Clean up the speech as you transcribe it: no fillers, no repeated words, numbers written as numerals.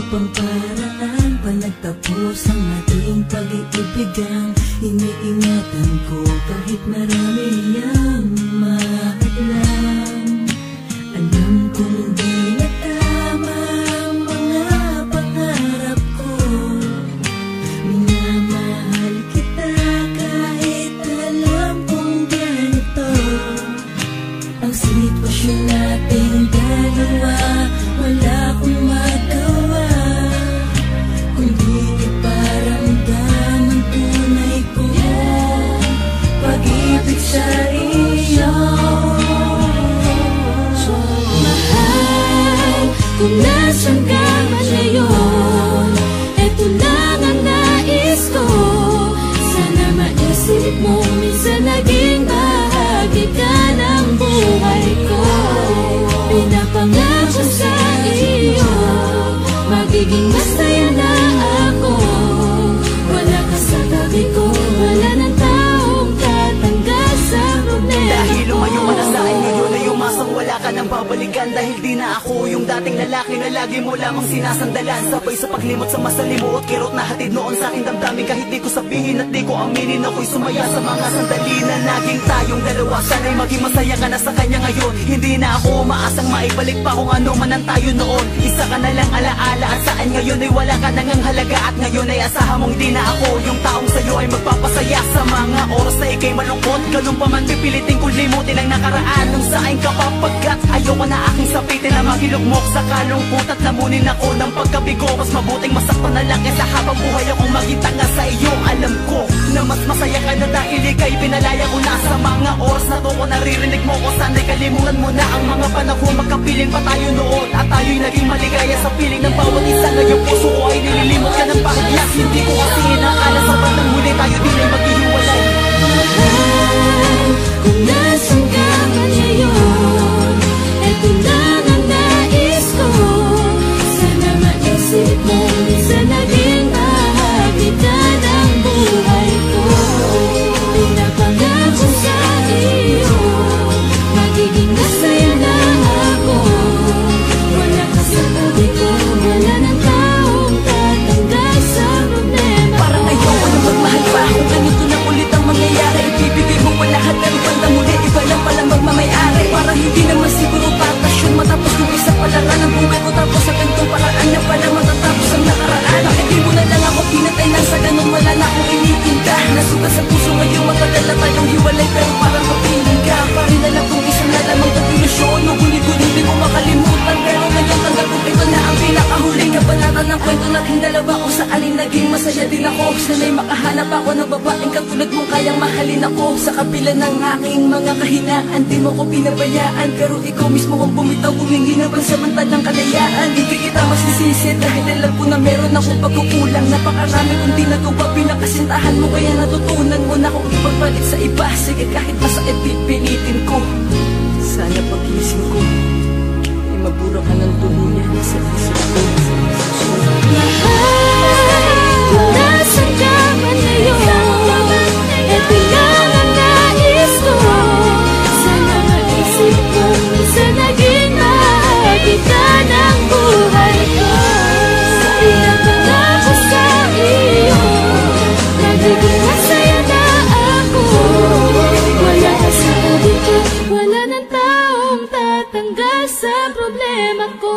pang paraan pa nagtapos ang ating pag-iibigan. Iniingatan ko kahit marami ang mahadlang. Alam kong hindi na tama ang mga pangarap ko. Minamahal kita kahit alam kong ganito ang sitwasyon nating dalawa. Wala akong magawa kundi iparamdam ang tunay kong pag-ibig sa iyo. Mahal, kung nasan ka man ngayon, eto lang ang nais ko. Sana maisip mo minsan naging bahagi ka ng buhay ko. Pinapangako sa iyo, magiging masaya na ako. Wala ka sa tabi ko, wala ng taong tatanggal sa problema. Dahil lumayo ka na sa akin ngayon ay umasang wala ka nang babalikan. Dahil di na ako yung dating lalaki na lagi mo lamang sinasandalan. Sabay sa paglimot sa masalimuot, kirot na hatid noon sa aking damdamin. Kahit di ko sabihin at di ko aminin, ako'y sumaya sa mga sandali na naging tayong dalawa. Sana'y maging masaya ka na sa kanya ngayon. Hindi na ako umaasang maibalik pa kung ano man ang tayo noon. Isa ka na lang alaala at saan ngayon ay wala ka nang ang halaga. At ngayon ay asahan mong di na ako yung taong sa'yo ay magpapasaya sa mga oras na ikay malungkot. Ganun pa man pipilitin kong limutin ang nakaraan nung saan ka papagkat ayoko na aking sapitin na maghilugmok sa kalungkot at lamunin ako ng pagkabigo. Mas mabuting masaktan na lang kesa habang buhay akong magitanga sa iyo. Alam ko na mas masaya ka na dahil ikay pinalaya ko na sa mga oras na to ko naririnig mo ko. Sana'y kalimutan mo na ang mga panahon magkapiling pa tayo noon at tayo'y naging maligaya sa piling ng bawat isa. Ngayong puso ko ay nililimot ka ng bahagya. Hindi ko kasi inaakala sa bandang huli tayo din ay maghihiwalay. Mahal, kung nasan ka man ngayon, eto lang ang nais ko. Sana maisip mo minsan naging bahagi ka ng buhay ko. Pinapangako sa iyo, magiging masaya na ako. Wala ka sa tabi ko, wala ng taong tatanggal sa problema. Parang ayoko na magmahal pa kung ganito na ulit ang mangyayari. Ibibigay mo pa lahat pero bandang muli iba lang palang magmamayari. Parang hindi naman siguro patasyon matapos kung isa palaran ang buhay ko. Tapos sa ganitong paraan na pala matatapos ang nakaraan. Bakit di mo na lang ako pinatay nang sa ganun wala na akong initinda. Nasugat sa puso ngayong matagal na tayong hiwalay pero parang kapiling ka. Parin na lang kung isang na lamang kapilusyon. Ngunit-ngunit di ko makalimutan pero ngayon tanggap ko ito na ang pinakahuling kabanata ng kwento nating dalawa kung saan ay naging masaya din ako. Sana'y makahanap ako ng babaeng katulad mong kayang mahalin ako. Sa kabila ng aking mga kahinaan, di mo ko pinabayaan. Pero ikaw mismo ang bumitaw, humingi na pansamantalang kalayaan. Hindi kita masisisi dahil alam ko na meron akong pagkukulang. Napakarami kong di nagawa, pinakasintahan mo kaya natutunan mo na kung ipagbalik sa iba. Sige kahit masakit pipilitin ko. Sana pagising ko ay mabura ka ng tuluyan sa isip ko. Mahal, kung nasan ka man ngayon, eto lang ang nais ko. Sana maisip mo minsan naging bahagi ka ng buhay ko. Pinapangako sa iyo, magiging masaya na ako. Wala ka sa tabi ko, wala ng taong tatanggal sa problema ko.